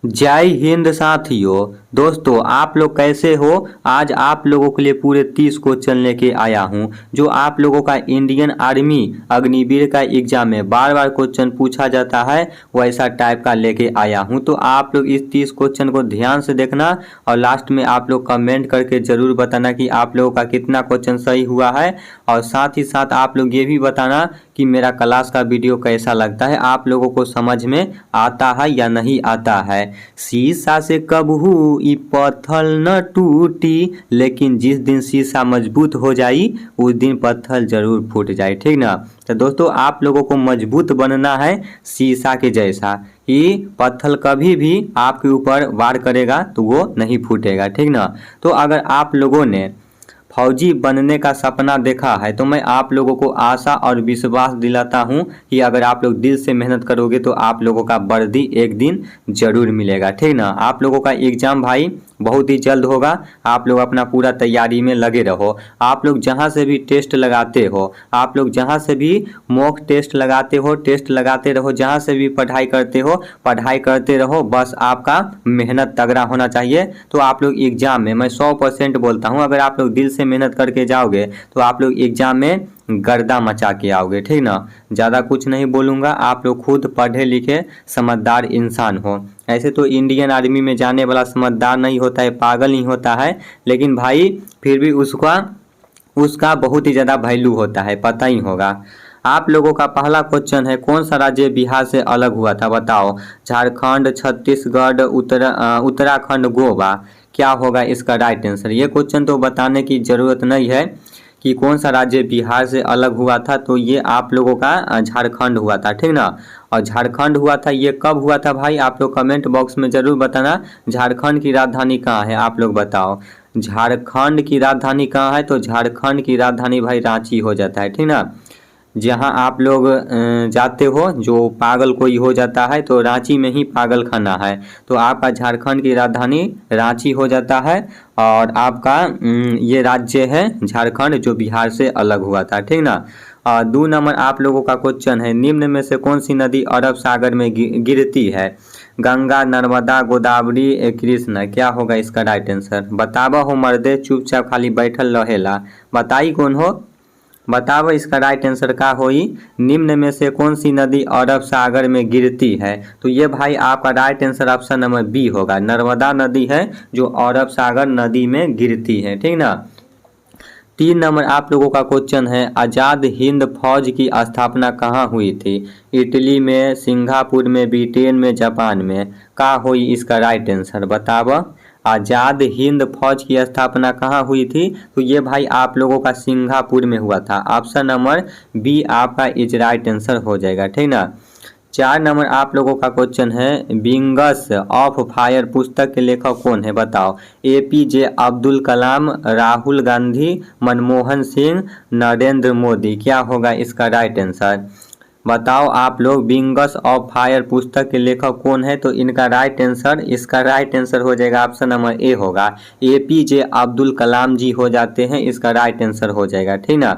जय हिंद साथियों। दोस्तों आप लोग कैसे हो। आज आप लोगों के लिए पूरे 30 क्वेश्चन लेके आया हूं जो आप लोगों का इंडियन आर्मी अग्निवीर का एग्जाम में बार बार क्वेश्चन पूछा जाता है, वैसा टाइप का लेके आया हूं। तो आप लोग इस 30 क्वेश्चन को ध्यान से देखना और लास्ट में आप लोग कमेंट करके जरूर बताना कि आप लोगों का कितना क्वेश्चन सही हुआ है। और साथ ही साथ आप लोग ये भी बताना कि मेरा क्लास का वीडियो कैसा लगता है, आप लोगों को समझ में आता है या नहीं आता है। शीशा से कबहू ई पत्थर न टूटी, लेकिन जिस दिन शीशा मजबूत हो जाई उस दिन पत्थर जरूर फूट जाए। ठीक ना। तो दोस्तों आप लोगों को मजबूत बनना है शीशा के जैसा, कि पत्थर कभी भी आपके ऊपर वार करेगा तो वो नहीं फूटेगा। ठीक ना। तो अगर आप लोगों ने फौजी बनने का सपना देखा है तो मैं आप लोगों को आशा और विश्वास दिलाता हूं कि अगर आप लोग दिल से मेहनत करोगे तो आप लोगों का वर्दी एक दिन जरूर मिलेगा। ठीक ना। आप लोगों का एग्जाम भाई बहुत ही जल्द होगा। आप लोग अपना पूरा तैयारी में लगे रहो। आप लोग जहां से भी टेस्ट लगाते हो, आप लोग जहां से भी मॉक टेस्ट लगाते हो, टेस्ट लगाते रहो। जहां से भी पढ़ाई करते हो, पढ़ाई करते रहो। बस आपका मेहनत तगड़ा होना चाहिए। तो आप लोग एग्जाम में, मैं 100% बोलता हूं, अगर आप लोग दिल से मेहनत करके जाओगे तो आप लोग एग्जाम में गर्दा मचा के आओगे। ठीक ना। ज़्यादा कुछ नहीं बोलूँगा, आप लोग खुद पढ़े लिखे समझदार इंसान हो। ऐसे तो इंडियन आर्मी में जाने वाला समझदार नहीं होता है, पागल नहीं होता है, लेकिन भाई फिर भी उसका बहुत ही ज़्यादा वैल्यू होता है, पता ही होगा। आप लोगों का पहला क्वेश्चन है, कौन सा राज्य बिहार से अलग हुआ था बताओ। झारखंड, छत्तीसगढ़, उत्तराखंड, गोवा। क्या होगा इसका राइट आंसर। ये क्वेश्चन तो बताने की ज़रूरत नहीं है कि कौन सा राज्य बिहार से अलग हुआ था, तो ये आप लोगों का झारखंड हुआ था। ठीक ना। और झारखंड हुआ था, ये कब हुआ था भाई, आप लोग कमेंट बॉक्स में ज़रूर बताना। झारखंड की राजधानी कहाँ है, आप लोग बताओ। झारखंड की राजधानी कहाँ है, तो झारखंड की राजधानी भाई रांची हो जाता है। ठीक ना। जहाँ आप लोग जाते हो, जो पागल कोई हो जाता है तो रांची में ही पागल खाना है, तो आपका झारखंड की राजधानी रांची हो जाता है। और आपका ये राज्य है झारखंड जो बिहार से अलग हुआ था। ठीक ना। 2 नंबर आप लोगों का क्वेश्चन है, निम्न में से कौन सी नदी अरब सागर में गिरती है। गंगा, नर्मदा, गोदावरी, कृष्णा। क्या होगा इसका राइट आंसर। बतावा हो मर्दे, चुपचाप खाली बैठल रहेला। बताई कौन हो, बताओ इसका राइट आंसर का होई। निम्न में से कौन सी नदी अरब सागर में गिरती है, तो ये भाई आपका right answer option number B होगा। नर्मदा नदी है जो अरब सागर नदी में गिरती है। ठीक ना। 3 नंबर आप लोगों का क्वेश्चन है, आज़ाद हिंद फौज की स्थापना कहाँ हुई थी। इटली में, सिंगापुर में, ब्रिटेन में, जापान में। का हुई इसका राइट आंसर बतावा। आज़ाद हिंद फौज की स्थापना कहाँ हुई थी, तो ये भाई आप लोगों का सिंगापुर में हुआ था। ऑप्शन नंबर बी आपका इज राइट आंसर हो जाएगा। ठीक ना। 4 नंबर आप लोगों का क्वेश्चन है, विंग्स ऑफ फायर पुस्तक के लेखक कौन है बताओ। APJ अब्दुल कलाम, राहुल गांधी, मनमोहन सिंह, नरेंद्र मोदी। क्या होगा इसका राइट आंसर बताओ आप लोग। विंग्स ऑफ फायर पुस्तक के लेखक कौन है, तो इनका राइट आंसर, इसका राइट आंसर हो जाएगा ऑप्शन नंबर ए होगा। APJ अब्दुल कलाम जी हो जाते हैं, इसका राइट आंसर हो जाएगा। ठीक ना।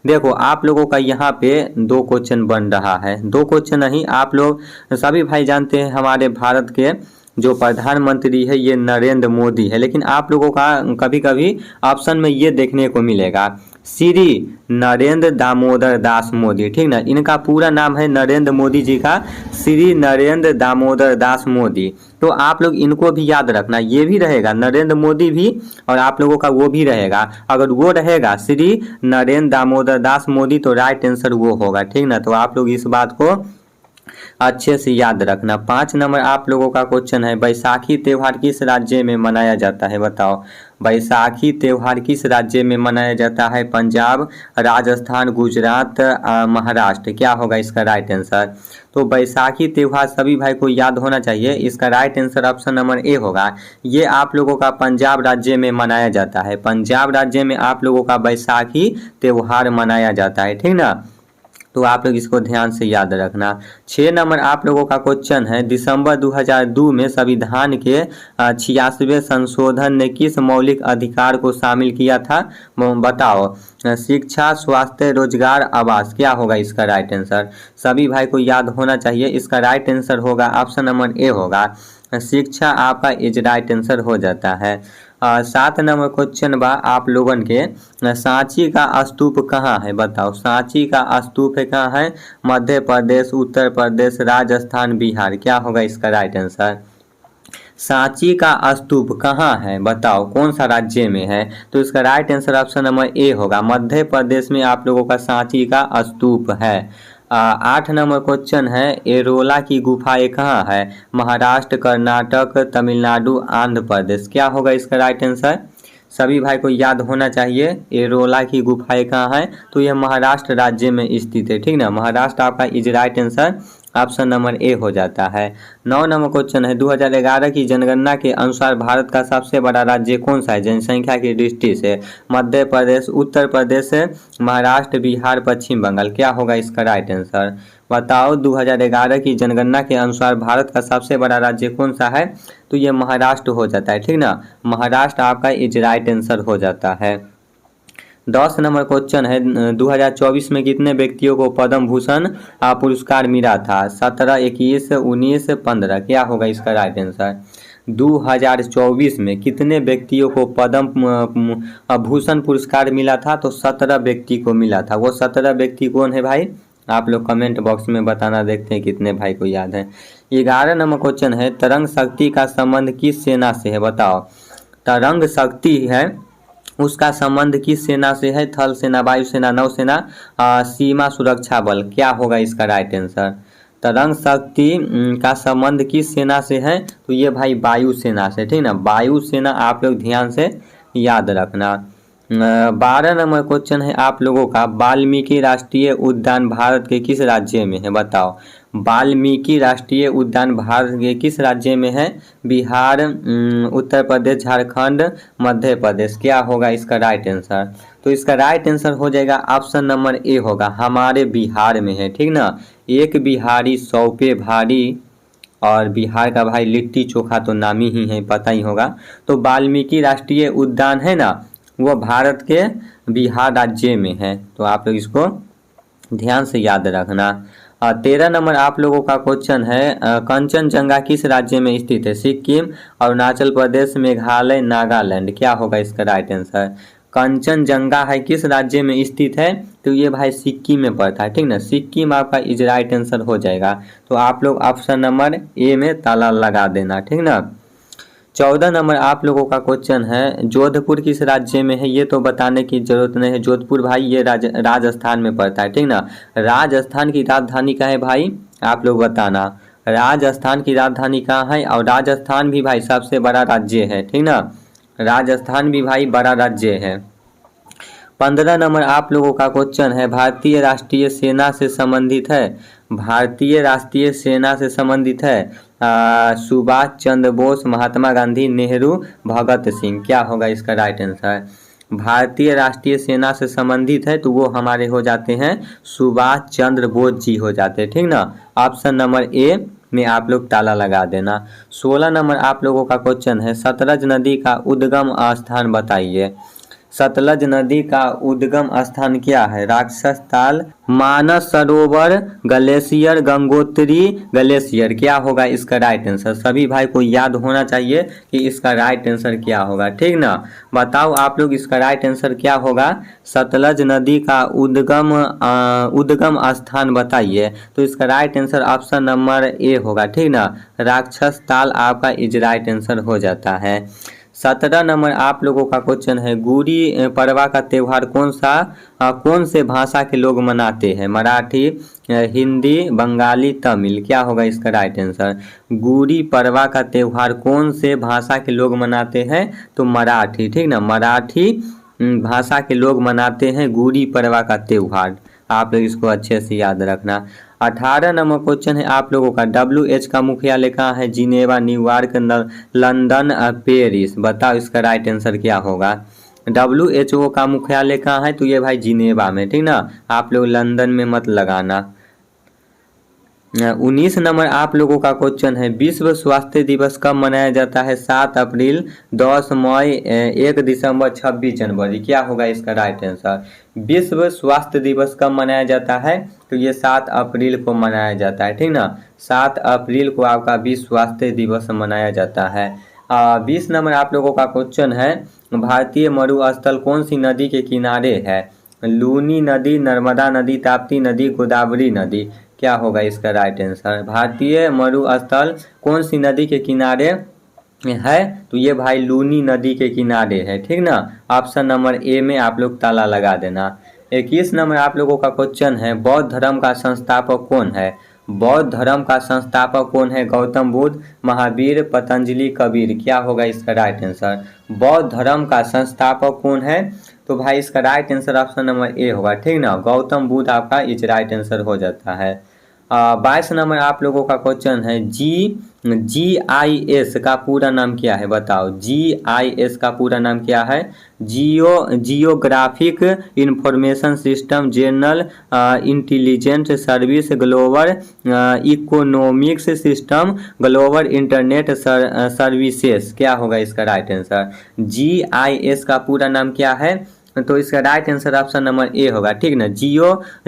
देखो आप लोगों का यहाँ पे 2 क्वेश्चन बन रहा है, 2 क्वेश्चन नहीं, आप लोग सभी भाई जानते हैं हमारे भारत के जो प्रधानमंत्री है ये नरेंद्र मोदी है, लेकिन आप लोगों का कभी कभी ऑप्शन में ये देखने को मिलेगा, श्री नरेंद्र दामोदर दास मोदी। ठीक ना। इनका पूरा नाम है नरेंद्र मोदी जी का श्री नरेंद्र दामोदर दास मोदी। तो आप लोग इनको भी याद रखना, ये भी रहेगा नरेंद्र मोदी भी, और आप लोगों का वो भी रहेगा। अगर वो रहेगा श्री नरेंद्र दामोदर दास मोदी तो राइट आंसर वो होगा। ठीक ना। तो आप लोग इस बात को अच्छे से याद रखना। 5 नंबर आप लोगों का क्वेश्चन है, बैसाखी त्यौहार किस राज्य में मनाया जाता है बताओ। बैसाखी त्यौहार किस राज्य में मनाया जाता है। पंजाब, राजस्थान, गुजरात, महाराष्ट्र। क्या होगा इसका राइट आंसर। तो बैसाखी त्यौहार सभी भाई को याद होना चाहिए, इसका right answer option number A होगा। ये आप लोगों का पंजाब राज्य में मनाया जाता है, पंजाब राज्य में आप लोगों का बैसाखी त्यौहार मनाया जाता है। ठीक ना। तो आप लोग इसको ध्यान से याद रखना। 6 नंबर आप लोगों का क्वेश्चन है, दिसंबर 2002 में संविधान के 86वें संशोधन ने किस मौलिक अधिकार को शामिल किया था बताओ। शिक्षा, स्वास्थ्य, रोजगार, आवास। क्या होगा इसका राइट आंसर। सभी भाई को याद होना चाहिए, इसका राइट आंसर होगा ऑप्शन नंबर ए होगा। शिक्षा आपका इज राइट आंसर हो जाता है। 7 नंबर क्वेश्चन बा आप लोगन के, सांची का स्तूप कहाँ है बताओ। सांची का स्तूप है कहाँ है, मध्य प्रदेश, उत्तर प्रदेश, राजस्थान, बिहार, क्या होगा इसका राइट आंसर। सांची का स्तूप कहाँ है बताओ, कौन सा राज्य में है। तो इसका right answer option number A होगा, मध्य प्रदेश में आप लोगों का सांची का स्तूप है। 8 नंबर क्वेश्चन है, एरोला की गुफाएं कहाँ है, महाराष्ट्र, कर्नाटक, तमिलनाडु, आंध्र प्रदेश, क्या होगा इसका राइट आंसर। सभी भाई को याद होना चाहिए एरोला की गुफाएं कहाँ है, तो यह महाराष्ट्र राज्य में स्थित है, ठीक ना। महाराष्ट्र आपका is right answer, option number A हो जाता है। 9 नंबर क्वेश्चन है, 2011 की जनगणना के अनुसार भारत का सबसे बड़ा राज्य कौन सा है जनसंख्या की दृष्टि से, मध्य प्रदेश, उत्तर प्रदेश, महाराष्ट्र, बिहार, पश्चिम बंगाल, क्या होगा इसका राइट आंसर बताओ। 2011 की जनगणना के अनुसार भारत का सबसे बड़ा राज्य कौन सा है, तो ये महाराष्ट्र हो जाता है, ठीक ना। महाराष्ट्र आपका इज राइट आंसर हो जाता है। 10 नंबर क्वेश्चन है, 2024 में कितने व्यक्तियों को पद्म भूषण पुरस्कार मिला था, 17, 21, 19, 15, क्या होगा इसका राइट आंसर। 2024 में कितने व्यक्तियों को पद्म भूषण पुरस्कार मिला था, तो 17 व्यक्ति को मिला था। वो 17 व्यक्ति कौन है भाई, आप लोग कमेंट बॉक्स में बताना, देखते हैं कितने भाई को याद है। 11 नंबर क्वेश्चन है, तरंग शक्ति का संबंध किस सेना से है बताओ। तरंग शक्ति है उसका संबंध किस सेना से है, थल सेना, वायुसेना, नौसेना, सीमा सुरक्षा बल, क्या होगा इसका राइट आंसर। तरंग शक्ति का संबंध किस सेना से है, तो ये भाई वायुसेना से, ठीक ना। वायुसेना आप लोग ध्यान से याद रखना। 12 नंबर क्वेश्चन है आप लोगों का, वाल्मीकि राष्ट्रीय उद्यान भारत के किस राज्य में है बताओ। वाल्मीकि राष्ट्रीय उद्यान भारत के किस राज्य में है, बिहार, उत्तर प्रदेश, झारखंड, मध्य प्रदेश, क्या होगा इसका राइट आंसर। तो इसका राइट आंसर हो जाएगा ऑप्शन नंबर ए होगा, हमारे बिहार में है, ठीक ना। एक बिहारी 100 पे भारी, और बिहार का भाई लिट्टी चोखा तो नामी ही है, पता ही होगा। तो वाल्मीकि राष्ट्रीय उद्यान है ना, वो भारत के बिहार राज्य में है, तो आप लोग इसको ध्यान से याद रखना। 13 नंबर आप लोगों का क्वेश्चन है, कंचनजंगा किस राज्य में स्थित है, सिक्किम, अरुणाचल प्रदेश, मेघालय, नागालैंड, क्या होगा इसका राइट आंसर। कंचनजंगा है किस राज्य में स्थित है, तो ये भाई सिक्किम में पड़ता है, ठीक ना। सिक्किम आपका इज राइट आंसर हो जाएगा। तो आप लोग ऑप्शन नंबर ए में ताला लगा देना, ठीक ना। 14 नंबर आप लोगों का क्वेश्चन है, जोधपुर किस राज्य में है, ये तो बताने की जरूरत नहीं है। जोधपुर भाई ये राजस्थान में पड़ता है, ठीक ना। राजस्थान की राजधानी क्या है भाई, आप लोग बताना। राजस्थान की राजधानी कहाँ है, और राजस्थान भी भाई सबसे बड़ा राज्य है, ठीक ना। राजस्थान भी भाई बड़ा राज्य है। 15 नंबर आप लोगों का क्वेश्चन है, भारतीय राष्ट्रीय सेना से संबंधित है, भारतीय राष्ट्रीय सेना से संबंधित है सुभाष चंद्र बोस, महात्मा गांधी, नेहरू, भगत सिंह, क्या होगा इसका राइट आंसर। भारतीय राष्ट्रीय सेना से संबंधित है तो वो हमारे हो जाते हैं सुभाष चंद्र बोस जी हो जाते हैं, ठीक ना। ऑप्शन नंबर ए में आप लोग ताला लगा देना। 16 नंबर आप लोगों का क्वेश्चन है, सतलज नदी का उद्गम स्थान बताइए। सतलज नदी का उद्गम स्थान क्या है, राक्षस ताल, मानस सरोवर, ग्लेशियर, गंगोत्री ग्लेशियर, क्या होगा इसका राइट आंसर। सभी भाई को याद होना चाहिए कि इसका राइट आंसर क्या होगा, ठीक ना। बताओ आप लोग इसका राइट आंसर क्या होगा, सतलज नदी का उद्गम स्थान बताइए। तो इसका right answer option number A होगा, ठीक ना। राक्षस ताल आपका इज राइट आंसर हो जाता है। 17 नंबर आप लोगों का क्वेश्चन है, गुड़ी पड़वा का त्यौहार कौन से भाषा के लोग मनाते हैं, मराठी, हिंदी, बंगाली, तमिल, क्या होगा इसका राइट आंसर। गुड़ी पड़वा का त्यौहार कौन से भाषा के लोग मनाते हैं, तो मराठी, ठीक ना। मराठी भाषा के लोग मनाते हैं गुड़ी पड़वा का त्यौहार, आप लोग इसको अच्छे से याद रखना। 18 नंबर क्वेश्चन है आप लोगों का, WHO का मुख्यालय कहाँ है, जिनेवा, न्यूयॉर्क, लंदन, पेरिस, बताओ इसका राइट आंसर क्या होगा। WHO का मुख्यालय कहाँ है, तो ये भाई जिनेवा में, ठीक ना। आप लोग लंदन में मत लगाना। 19 नंबर आप लोगों का क्वेश्चन है, विश्व स्वास्थ्य दिवस कब मनाया जाता है? 7 अप्रैल, 10 मई, 1 दिसंबर, 26 जनवरी। क्या होगा इसका राइट आंसर? विश्व स्वास्थ्य दिवस कब मनाया जाता है? तो ये 7 अप्रैल को मनाया जाता है, ठीक ना। 7 अप्रैल को आपका विश्व स्वास्थ्य दिवस मनाया जाता है। 20 नंबर आप लोगों का क्वेश्चन है, भारतीय मरुस्थल कौन सी नदी के किनारे है? लूनी नदी, नर्मदा नदी, ताप्ती नदी, गोदावरी नदी। क्या होगा इसका राइट आंसर? भारतीय मरुस्थल कौन सी नदी के किनारे है? तो ये भाई लूनी नदी के किनारे है, ठीक ना। ऑप्शन नंबर ए में आप लोग ताला लगा देना। 21 नंबर आप लोगों का क्वेश्चन है, बौद्ध धर्म का संस्थापक कौन है? बौद्ध धर्म का संस्थापक कौन है? गौतम बुद्ध, महावीर, पतंजलि, कबीर। क्या होगा इसका राइट आंसर? बौद्ध धर्म का संस्थापक कौन है? तो भाई इसका right answer option number A होगा, ठीक ना। गौतम बुद्ध आपका इस राइट आंसर हो जाता है। 22 नंबर आप लोगों का क्वेश्चन है, GIS का पूरा नाम क्या है? बताओ, GIS का पूरा नाम क्या है? Geographic information system, general intelligence service, global economics system, global internet services. क्या होगा इसका राइट आंसर? GIS का पूरा नाम क्या है? तो इसका right answer option number A होगा, ठीक ना।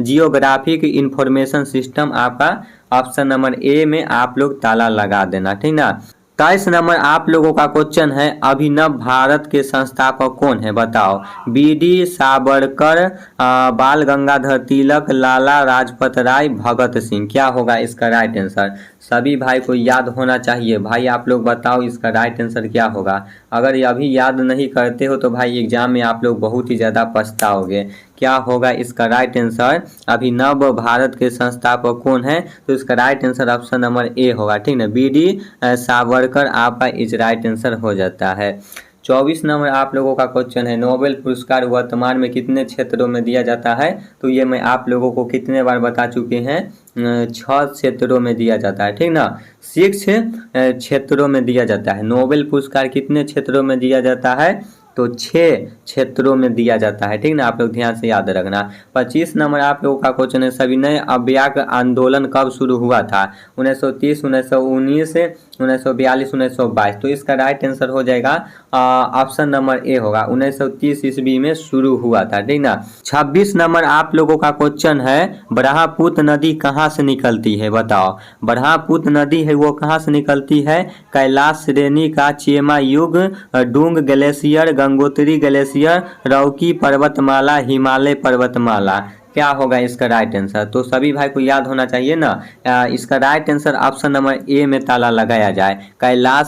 जियोग्राफिक इंफॉर्मेशन सिस्टम आपका ऑप्शन नंबर ए में आप लोग ताला लगा देना, ठीक ना। 23 नंबर आप लोगों का क्वेश्चन है, अभिनव भारत के संस्थापक कौन है? बताओ, BD सावरकर, बाल गंगाधर तिलक, लाला लाजपत राय, भगत सिंह। क्या होगा इसका राइट आंसर? सभी भाई को याद होना चाहिए। भाई आप लोग बताओ इसका राइट आंसर क्या होगा? अगर अभी याद नहीं करते हो तो भाई एग्जाम में आप लोग बहुत ही ज़्यादा पछताओगे। क्या होगा इसका राइट आंसर? अभिनव भारत के संस्थापक कौन है? तो इसका right answer option number A होगा, ठीक ना। BD सावरकर आपका इस राइट आंसर हो जाता है। 24 नंबर आप लोगों का क्वेश्चन है, नोबेल पुरस्कार वर्तमान में कितने क्षेत्रों में दिया जाता है? तो ये मैं आप लोगों को कितने बार बता चुके हैं, 6 क्षेत्रों में दिया जाता है, ठीक ना। 6 क्षेत्रों में दिया जाता है। नोबेल पुरस्कार कितने क्षेत्रों में दिया जाता है? तो 6 क्षेत्रों में दिया जाता है, ठीक ना। आप लोग ध्यान से याद रखना। 25 नंबर आप लोगों का क्वेश्चन है, सविनय अवज्ञा आंदोलन कब शुरू हुआ था? 1930, 1919, 1942, 1922। तो इसका राइट आंसर हो जाएगा ऑप्शन नंबर ए होगा, 1930 ईस्वी में शुरू हुआ था, ठीक ना। 26 नंबर आप लोगों का क्वेश्चन है, ब्रह्मपुत्र नदी कहाँ से निकलती है? बताओ, ब्रह्मपुत्र नदी है वो कहाँ से निकलती है? कैलाश श्रेणी का चेमा युग, डूंग ग्लेशियर, गंगोत्री ग्लेशियर, रौकी पर्वतमाला, हिमालय पर्वतमाला। क्या होगा इसका राइट आंसर? तो सभी भाई को याद होना चाहिए ना। इसका right answer option number A में ताला लगाया जाए। कैलाश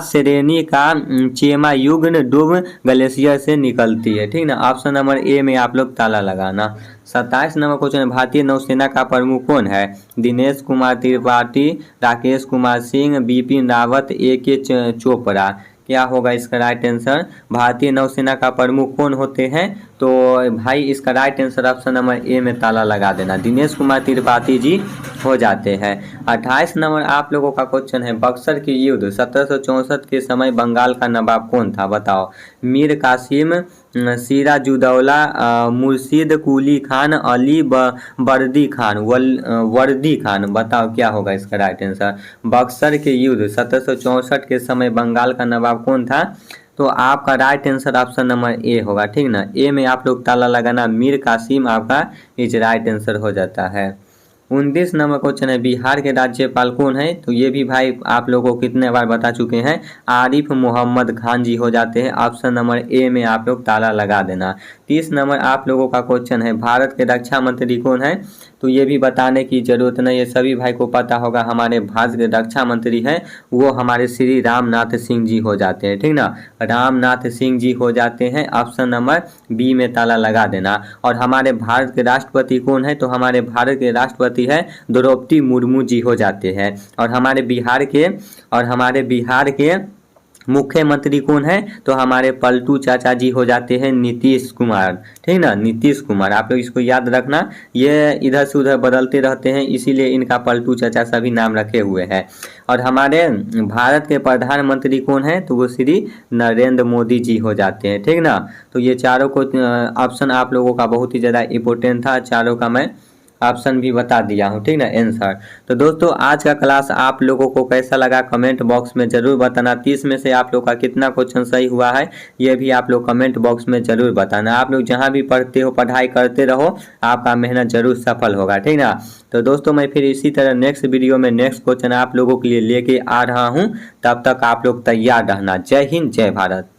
श्रेणी का चेमा युग्म डूब ग्लेशियर से निकलती है, ठीक ना। ऑप्शन नंबर ए में आप लोग ताला लगाना। 27 नंबर क्वेश्चन, भारतीय नौसेना का प्रमुख कौन है? दिनेश कुमार त्रिपाठी, राकेश कुमार सिंह, बिपिन रावत, AK चोपड़ा। क्या होगा इसका राइट आंसर? भारतीय नौसेना का प्रमुख कौन होते हैं? तो भाई इसका right answer option number A में ताला लगा देना, दिनेश कुमार त्रिपाठी जी हो जाते हैं। 28 नंबर आप लोगों का क्वेश्चन है, बक्सर की युद्ध 1764 के समय बंगाल का नवाब कौन था? बताओ, मीर कासिम, सिराजुद्दौला, मुर्शिद कुली खान, अली वर्दी खान, वर्दी खान। बताओ क्या होगा इसका राइट आंसर? बक्सर के युद्ध 1764 के समय बंगाल का नवाब कौन था? तो आपका right answer option number A होगा, ठीक ना। ए में आप लोग ताला लगाना, मीर कासिम आपका इस राइट आंसर हो जाता है। 29 नंबर क्वेश्चन है, बिहार के राज्यपाल कौन है? तो ये भी भाई आप लोगों को कितने बार बता चुके हैं, आरिफ मोहम्मद खान जी हो जाते हैं। ऑप्शन नंबर ए में आप लोग ताला लगा देना। 30 नंबर आप लोगों का क्वेश्चन है, भारत के रक्षा मंत्री कौन है? तो ये भी बताने की जरूरत नहीं है, सभी भाई को पता होगा। हमारे भारत के रक्षा मंत्री हैं वो हमारे श्री रामनाथ सिंह जी हो जाते हैं, ठीक ना। रामनाथ सिंह जी हो जाते हैं। ऑप्शन नंबर बी में ताला लगा देना। और हमारे भारत के राष्ट्रपति कौन है? तो हमारे भारत के राष्ट्रपति है द्रौपदी मुर्मू जी हो जाते हैं। और हमारे बिहार के मुख्यमंत्री कौन है? तो हमारे पलटू चाचा जी हो जाते हैं नीतीश कुमार, ठीक ना, नीतीश कुमार। आप लोग इसको याद रखना, ये इधर से उधर बदलते रहते हैं इसीलिए इनका पलटू चाचा सभी नाम रखे हुए हैं। और हमारे भारत के प्रधानमंत्री कौन है? तो वो श्री नरेंद्र मोदी जी हो जाते हैं, ठीक ना। तो ये चारों को ऑप्शन आप लोगों का बहुत ही ज़्यादा इम्पोर्टेंट था, चारों का मैं ऑप्शन भी बता दिया हूँ, ठीक ना, आंसर। तो दोस्तों आज का क्लास आप लोगों को कैसा लगा कमेंट बॉक्स में जरूर बताना। 30 में से आप लोग का कितना क्वेश्चन सही हुआ है ये भी आप लोग कमेंट बॉक्स में जरूर बताना। आप लोग जहाँ भी पढ़ते हो पढ़ाई करते रहो, आपका मेहनत जरूर सफल होगा, ठीक ना। तो दोस्तों मैं फिर इसी तरह नेक्स्ट वीडियो में नेक्स्ट क्वेश्चन आप लोगों के लिए लेके आ रहा हूँ। तब तक आप लोग तैयार रहना। जय हिंद, जय भारत।